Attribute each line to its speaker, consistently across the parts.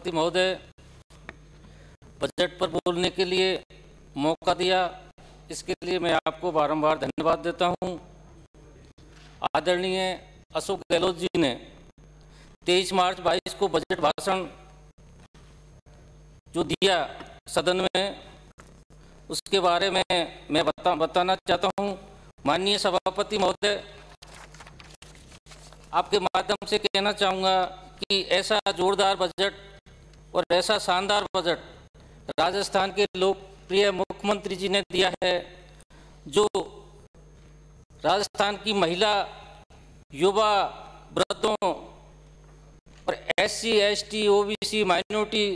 Speaker 1: सभापति महोदय, बजट पर बोलने के लिए मौका दिया, इसके लिए मैं आपको बारंबार धन्यवाद देता हूं। आदरणीय अशोक गहलोत जी ने 23 मार्च 22 को बजट भाषण जो दिया सदन में, उसके बारे में मैं बताना चाहता हूं। माननीय सभापति महोदय, आपके माध्यम से कहना चाहूँगा कि ऐसा जोरदार बजट और ऐसा शानदार बजट राजस्थान के लोकप्रिय मुख्यमंत्री जी ने दिया है, जो राजस्थान की महिला, युवा, वृद्धों और SC, ST, OBC, माइनॉरिटी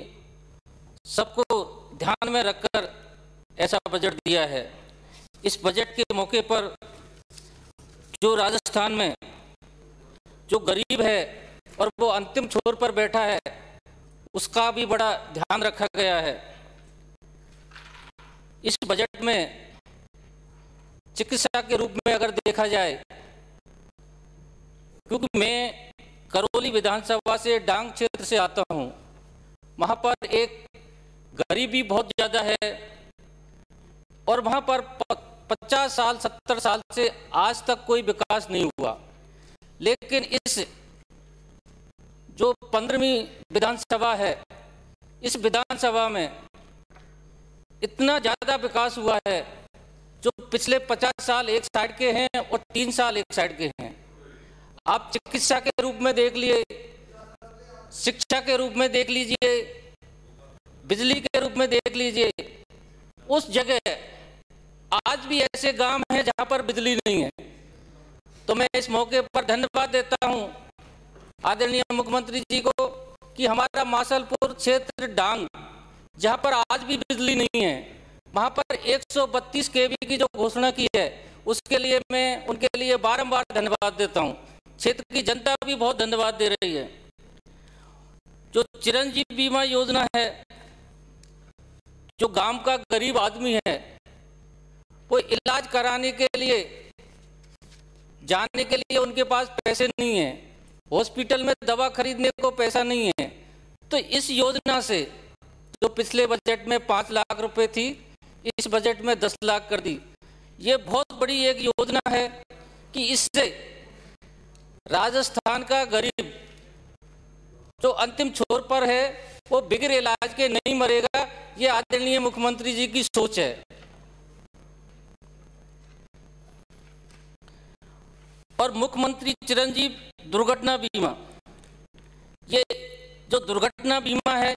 Speaker 1: सबको ध्यान में रखकर ऐसा बजट दिया है। इस बजट के मौके पर जो राजस्थान में जो गरीब है और वो अंतिम छोर पर बैठा है, उसका भी बड़ा ध्यान रखा गया है। इस बजट में चिकित्सा के रूप में अगर देखा जाए, क्योंकि मैं करौली विधानसभा से डांग क्षेत्र से आता हूं, वहां पर एक गरीबी बहुत ज़्यादा है और वहां पर 50 साल 70 साल से आज तक कोई विकास नहीं हुआ। लेकिन इस जो 15वीं विधानसभा है, इस विधानसभा में इतना ज़्यादा विकास हुआ है, जो पिछले 50 साल एक साइड के हैं और 3 साल एक साइड के हैं। आप चिकित्सा के रूप में देख लिए, शिक्षा के रूप में देख लीजिए, बिजली के रूप में देख लीजिए। उस जगह आज भी ऐसे गांव हैं जहां पर बिजली नहीं है। तो मैं इस मौके पर धन्यवाद देता हूं आदरणीय मुख्यमंत्री जी को कि हमारा मासलपुर क्षेत्र डांग, जहां पर आज भी बिजली नहीं है, वहां पर 132 kV की जो घोषणा की है, उसके लिए मैं उनके लिए बारंबार धन्यवाद देता हूं। क्षेत्र की जनता भी बहुत धन्यवाद दे रही है। जो चिरंजीवी बीमा योजना है, जो गांव का गरीब आदमी है, वो इलाज कराने के लिए जाने के लिए उनके पास पैसे नहीं है, हॉस्पिटल में दवा खरीदने को पैसा नहीं है, तो इस योजना से जो पिछले बजट में 5 लाख रुपए थी, इस बजट में 10 लाख कर दी। ये बहुत बड़ी एक योजना है कि इससे राजस्थान का गरीब जो अंतिम छोर पर है, वो बिगड़ इलाज के नहीं मरेगा। ये आदरणीय मुख्यमंत्री जी की सोच है। और मुख्यमंत्री चिरंजीवी दुर्घटना बीमा, ये जो दुर्घटना बीमा है,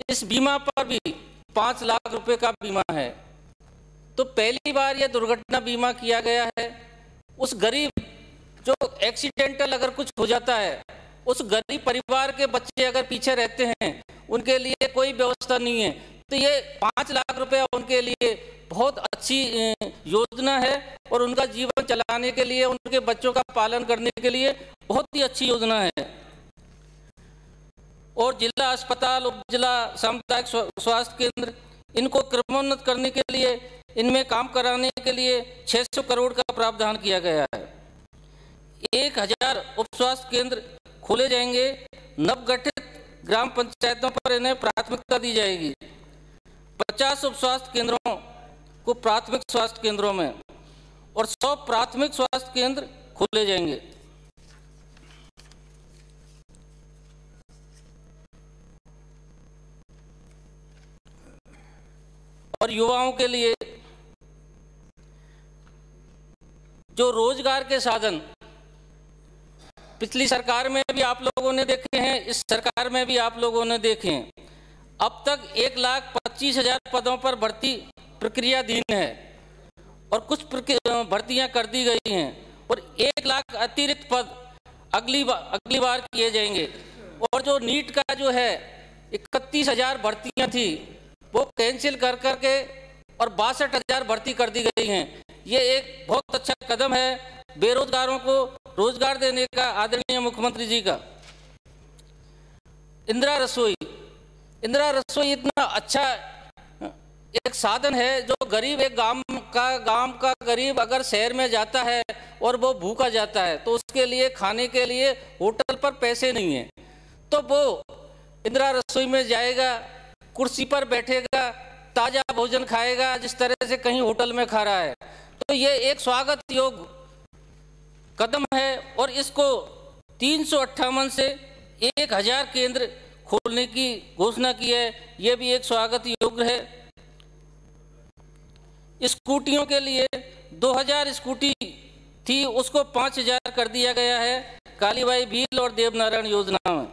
Speaker 1: इस बीमा पर भी 5 लाख रुपए का बीमा है। तो पहली बार ये दुर्घटना बीमा किया गया है। उस गरीब जो एक्सीडेंटल अगर कुछ हो जाता है, उस गरीब परिवार के बच्चे अगर पीछे रहते हैं, उनके लिए कोई व्यवस्था नहीं है, तो ये 5 लाख रुपए उनके लिए बहुत अच्छी योजना है और उनका जीवन चलाने के लिए, उनके बच्चों का पालन करने के लिए बहुत ही अच्छी योजना है। और जिला अस्पताल, उप जिला सामुदायिक स्वास्थ्य केंद्र, इनको क्रमोन्नत करने के लिए, इनमें काम कराने के लिए 600 करोड़ का प्रावधान किया गया है। 1000 उप स्वास्थ्य केंद्र खोले जाएंगे। नवगठित ग्राम पंचायतों पर इन्हें प्राथमिकता दी जाएगी। 50 उप स्वास्थ्य केंद्रों को प्राथमिक स्वास्थ्य केंद्रों में और 100 प्राथमिक स्वास्थ्य केंद्र खोले जाएंगे। और युवाओं के लिए जो रोजगार के साधन पिछली सरकार में भी आप लोगों ने देखे हैं, इस सरकार में भी आप लोगों ने देखे हैं। अब तक 1,25,000 पदों पर भर्ती प्रक्रियाधीन है और कुछ भर्तियां कर दी गई हैं और 1 लाख अतिरिक्त पद अगली बार किए जाएंगे। और जो नीट का जो है 31,000 भर्तियां थी, वो कैंसिल कर करके और 62,000 भर्ती कर दी गई हैं। ये एक बहुत अच्छा कदम है बेरोजगारों को रोजगार देने का आदरणीय मुख्यमंत्री जी का। इंदिरा रसोई इतना अच्छा एक साधन है, जो गरीब एक गांव का गरीब अगर शहर में जाता है और वो भूखा जाता है, तो उसके लिए खाने के लिए होटल पर पैसे नहीं है, तो वो इंदिरा रसोई में जाएगा, कुर्सी पर बैठेगा, ताज़ा भोजन खाएगा, जिस तरह से कहीं होटल में खा रहा है। तो ये एक स्वागत योग्य कदम है और इसको 358 से 1000 केंद्र खोलने की घोषणा की है, ये भी एक स्वागत योग्य है। स्कूटियों के लिए 2000 स्कूटी थी, उसको 5000 कर दिया गया है कालीबाई भील और देवनारायण योजना में।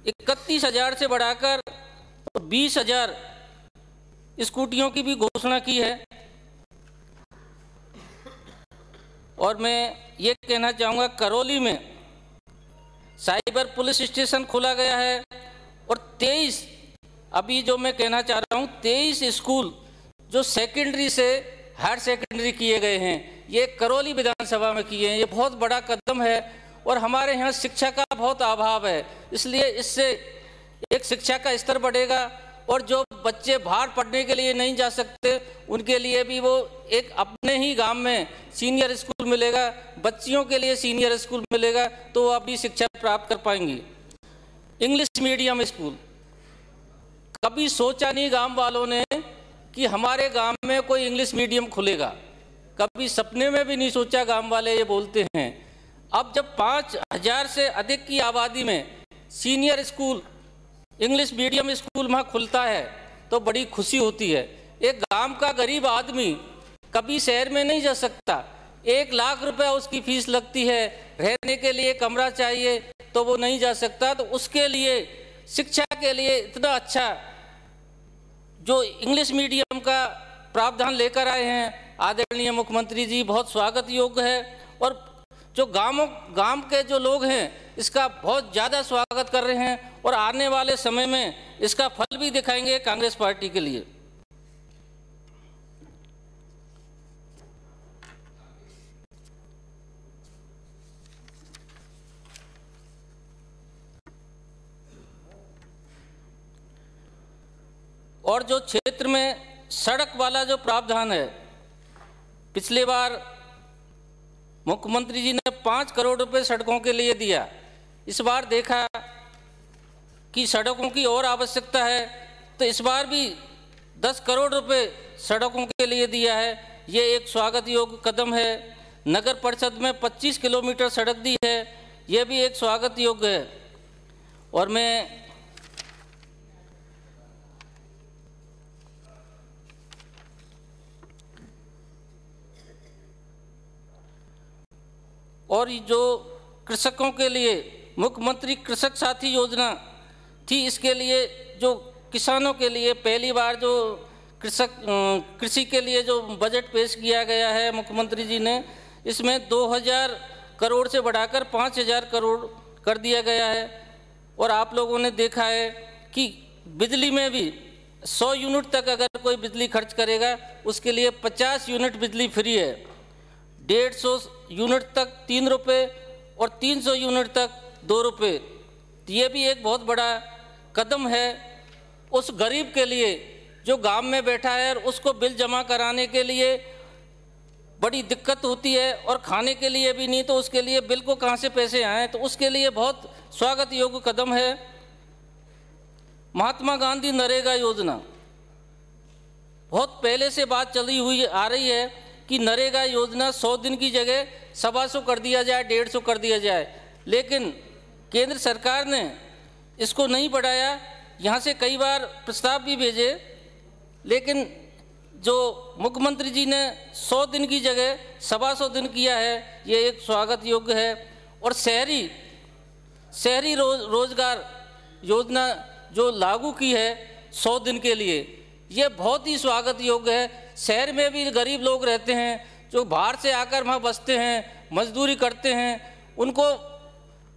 Speaker 1: 31,000 से बढ़ाकर 20,000 स्कूटियों की भी घोषणा की है। और मैं ये कहना चाहूँगा, करौली में साइबर पुलिस स्टेशन खोला गया है और 23, अभी जो मैं कहना चाह रहा हूँ, 23 स्कूल जो सेकेंडरी से हायर सेकेंडरी किए गए हैं, ये करौली विधानसभा में किए हैं। ये बहुत बड़ा कदम है और हमारे यहाँ शिक्षा का बहुत अभाव है, इसलिए इससे एक शिक्षा का स्तर बढ़ेगा और जो बच्चे बाहर पढ़ने के लिए नहीं जा सकते उनके लिए भी वो एक अपने ही गांव में सीनियर स्कूल मिलेगा, बच्चियों के लिए सीनियर स्कूल मिलेगा, तो वो अपनी शिक्षा प्राप्त कर पाएंगी। इंग्लिश मीडियम स्कूल, कभी सोचा नहीं गांव वालों ने कि हमारे गांव में कोई इंग्लिश मीडियम खुलेगा, कभी सपने में भी नहीं सोचा गांव वाले, ये बोलते हैं। अब जब 5000 से अधिक की आबादी में senior school English medium school वहाँ खुलता है तो बड़ी खुशी होती है। एक गांव का गरीब आदमी कभी शहर में नहीं जा सकता, 1 लाख रुपए उसकी फीस लगती है, रहने के लिए कमरा चाहिए तो वो नहीं जा सकता। तो उसके लिए शिक्षा के लिए इतना अच्छा जो इंग्लिश मीडियम का प्रावधान लेकर आए हैं आदरणीय मुख्यमंत्री जी, बहुत स्वागत योग्य है। और जो गांव के जो लोग हैं इसका बहुत ज़्यादा स्वागत कर रहे हैं और आने वाले समय में इसका फल भी दिखाएंगे कांग्रेस पार्टी के लिए। और जो क्षेत्र में सड़क वाला जो प्रावधान है, पिछली बार मुख्यमंत्री जी ने 5 करोड़ रुपए सड़कों के लिए दिया, इस बार देखा कि सड़कों की और आवश्यकता है तो इस बार भी 10 करोड़ रुपए सड़कों के लिए दिया है, ये एक स्वागत योग्य कदम है। नगर परिषद में 25 किलोमीटर सड़क दी है, ये भी एक स्वागत योग्य है। और मैं और जो कृषकों के लिए मुख्यमंत्री कृषक साथी योजना थी, इसके लिए जो किसानों के लिए पहली बार जो कृषि के लिए जो बजट पेश किया गया है मुख्यमंत्री जी ने, इसमें 2000 करोड़ से बढ़ाकर 5000 करोड़ कर दिया गया है। और आप लोगों ने देखा है कि बिजली में भी 100 यूनिट तक अगर कोई बिजली खर्च करेगा उसके लिए 50 यूनिट बिजली फ्री है, 150 यूनिट तक 3 रुपये और 300 यूनिट तक 2 रुपये। ये भी एक बहुत बड़ा कदम है उस गरीब के लिए जो गांव में बैठा है और उसको बिल जमा कराने के लिए बड़ी दिक्कत होती है और खाने के लिए भी नहीं, तो उसके लिए बिल को कहाँ से पैसे आए, तो उसके लिए बहुत स्वागत योग्य कदम है। महात्मा गांधी नरेगा योजना, बहुत पहले से बात चली हुई आ रही है कि नरेगा योजना 100 दिन की जगह 125 कर दिया जाए, 150 कर दिया जाए, लेकिन केंद्र सरकार ने इसको नहीं बढ़ाया। यहाँ से कई बार प्रस्ताव भी भेजे, लेकिन जो मुख्यमंत्री जी ने 100 दिन की जगह 125 दिन किया है, ये एक स्वागत योग्य है। और शहरी रोजगार योजना जो लागू की है 100 दिन के लिए, ये बहुत ही स्वागत योग्य है। शहर में भी गरीब लोग रहते हैं जो बाहर से आकर वहाँ बसते हैं, मजदूरी करते हैं, उनको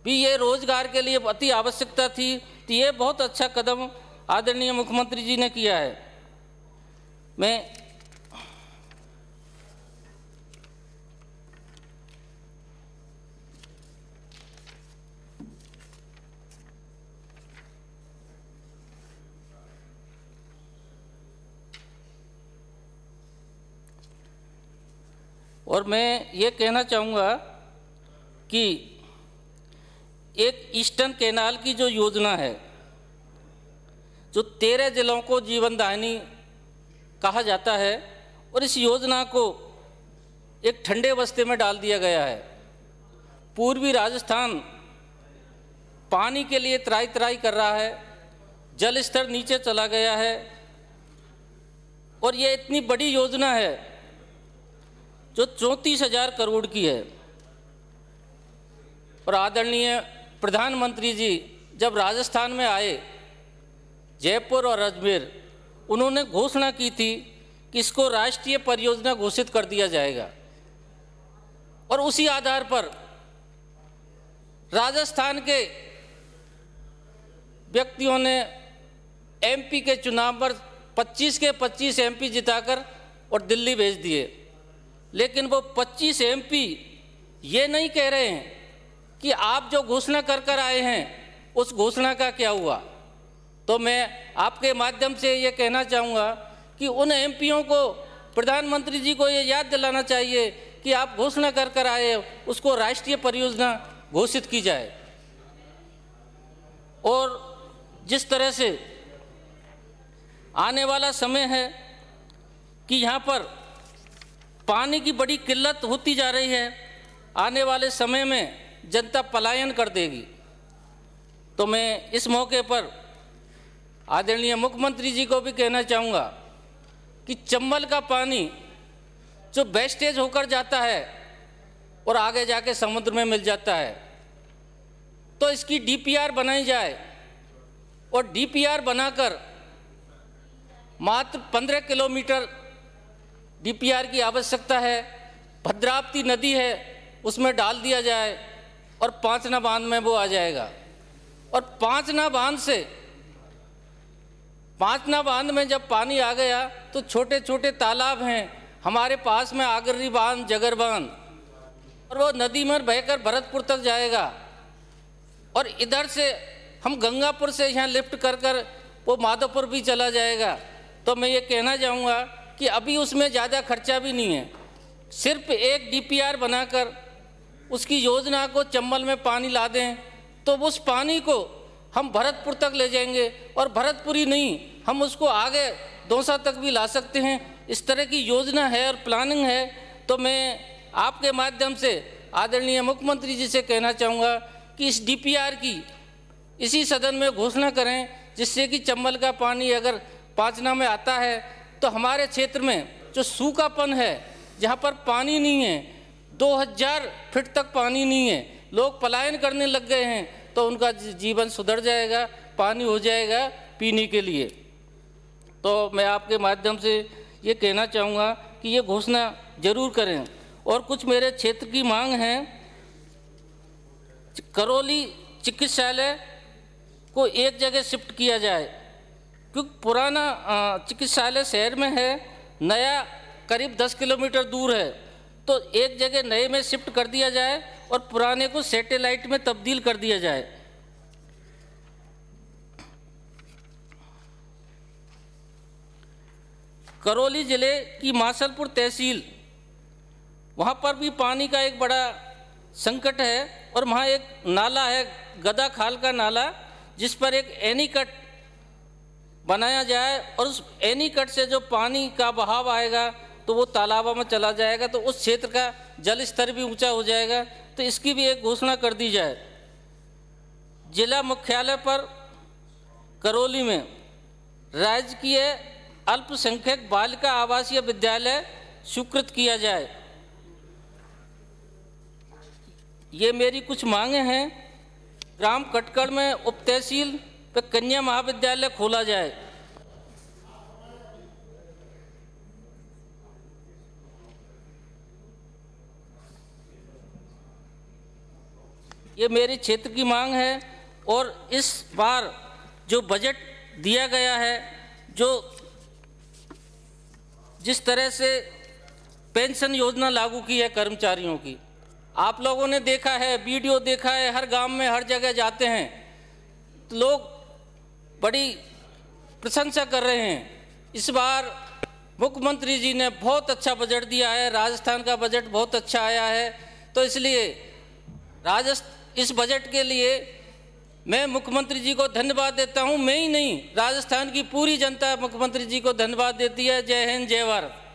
Speaker 1: भी ये रोजगार के लिए अति आवश्यकता थी, तो ये बहुत अच्छा कदम आदरणीय मुख्यमंत्री जी ने किया है। मैं ये कहना चाहूँगा कि एक ईस्टर्न कैनाल की जो योजना है जो 13 जिलों को जीवनदायिनी कहा जाता है, और इस योजना को एक ठंडे बस्ते में डाल दिया गया है। पूर्वी राजस्थान पानी के लिए त्राही त्राही कर रहा है, जल स्तर नीचे चला गया है, और ये इतनी बड़ी योजना है जो 34,000 करोड़ की है। और आदरणीय प्रधानमंत्री जी जब राजस्थान में आए, जयपुर और अजमेर, उन्होंने घोषणा की थी कि इसको राष्ट्रीय परियोजना घोषित कर दिया जाएगा, और उसी आधार पर राजस्थान के व्यक्तियों ने एमपी के चुनाव पर 25 के 25 एमपी जिताकर और दिल्ली भेज दिए। लेकिन वो 25 एमपी ये नहीं कह रहे हैं कि आप जो घोषणा कर कर आए हैं उस घोषणा का क्या हुआ। तो मैं आपके माध्यम से ये कहना चाहूँगा कि उन एमपीओं को, प्रधानमंत्री जी को ये याद दिलाना चाहिए कि आप घोषणा कर कर आए, उसको राष्ट्रीय परियोजना घोषित की जाए। और जिस तरह से आने वाला समय है कि यहाँ पर पानी की बड़ी किल्लत होती जा रही है, आने वाले समय में जनता पलायन कर देगी। तो मैं इस मौके पर आदरणीय मुख्यमंत्री जी को भी कहना चाहूँगा कि चंबल का पानी जो वेस्टेज होकर जाता है और आगे जाके समुद्र में मिल जाता है, तो इसकी डीपीआर बनाई जाए, और डीपीआर बनाकर मात्र 15 किलोमीटर डीपीआर की आवश्यकता है। भद्रावती नदी है, उसमें डाल दिया जाए और पांचना बांध में वो आ जाएगा। और पांचना बांध में जब पानी आ गया तो छोटे छोटे तालाब हैं हमारे पास में, आगर्री बांध, जगर बांध, और वो नदी में बहकर भरतपुर तक जाएगा। और इधर से हम गंगापुर से यहाँ लिफ्ट कर कर वो माधोपुर भी चला जाएगा। तो मैं ये कहना चाहूँगा कि अभी उसमें ज़्यादा खर्चा भी नहीं है, सिर्फ एक डीपीआर बनाकर उसकी योजना को चंबल में पानी ला दें तो उस पानी को हम भरतपुर तक ले जाएंगे, और भरतपुर ही नहीं, हम उसको आगे दौसा तक भी ला सकते हैं। इस तरह की योजना है और प्लानिंग है। तो मैं आपके माध्यम से आदरणीय मुख्यमंत्री जी से कहना चाहूँगा कि इस डीपीआर की इसी सदन में घोषणा करें, जिससे कि चंबल का पानी अगर पांचना में आता है तो हमारे क्षेत्र में जो सूखापन है, जहाँ पर पानी नहीं है, 2000 फीट तक पानी नहीं है, लोग पलायन करने लग गए हैं, तो उनका जीवन सुधर जाएगा, पानी हो जाएगा पीने के लिए। तो मैं आपके माध्यम से ये कहना चाहूँगा कि ये घोषणा जरूर करें। और कुछ मेरे क्षेत्र की मांग है, करौली चिकित्सालय को एक जगह शिफ्ट किया जाए, क्योंकि पुराना चिकित्सालय शहर में है, नया करीब 10 किलोमीटर दूर है। तो एक जगह नए में शिफ्ट कर दिया जाए और पुराने को सैटेलाइट में तब्दील कर दिया जाए। करौली जिले की मासलपुर तहसील, वहाँ पर भी पानी का एक बड़ा संकट है, और वहाँ एक नाला है, गदा खाल का नाला, जिस पर एक एनीकट बनाया जाए, और उस एनीकट से जो पानी का बहाव आएगा तो वो तालाबों में चला जाएगा, तो उस क्षेत्र का जल स्तर भी ऊंचा हो जाएगा। तो इसकी भी एक घोषणा कर दी जाए। जिला मुख्यालय पर करौली में राजकीय अल्पसंख्यक बालिका आवासीय विद्यालय स्वीकृत किया जाए। ये मेरी कुछ मांगे हैं। ग्राम कटकड़ में उप तहसील पे कन्या महाविद्यालय खोला जाए। ये मेरे क्षेत्र की मांग है। और इस बार जो बजट दिया गया है, जो जिस तरह से पेंशन योजना लागू की है कर्मचारियों की, आप लोगों ने देखा है, वीडियो देखा है, हर गांव में हर जगह जाते हैं तो लोग बड़ी प्रशंसा कर रहे हैं। इस बार मुख्यमंत्री जी ने बहुत अच्छा बजट दिया है, राजस्थान का बजट बहुत अच्छा आया है। तो इसलिए इस बजट के लिए मैं मुख्यमंत्री जी को धन्यवाद देता हूं। मैं ही नहीं, राजस्थान की पूरी जनता मुख्यमंत्री जी को धन्यवाद देती है। जय हिंद, जय भारत।